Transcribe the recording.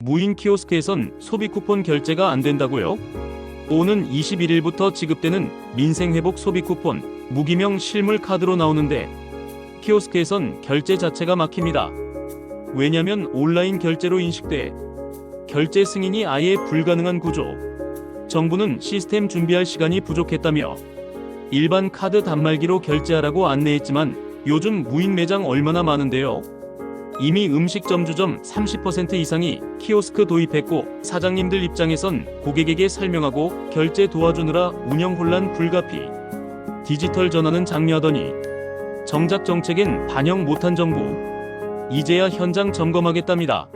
무인 키오스크에선 소비 쿠폰 결제가 안 된다고요? 오는 21일부터 지급되는 민생회복 소비 쿠폰, 무기명 실물 카드로 나오는데 키오스크에선 결제 자체가 막힙니다. 왜냐면 온라인 결제로 인식돼 결제 승인이 아예 불가능한 구조. 정부는 시스템 준비할 시간이 부족했다며 일반 카드 단말기로 결제하라고 안내했지만 요즘 무인 매장 얼마나 많은데요. 이미 음식점주점 30% 이상이 키오스크 도입했고 사장님들 입장에선 고객에게 설명하고 결제 도와주느라 운영 혼란 불가피. 디지털 전환은 장려하더니 정작 정책엔 반영 못한 정부. 이제야 현장 점검하겠답니다.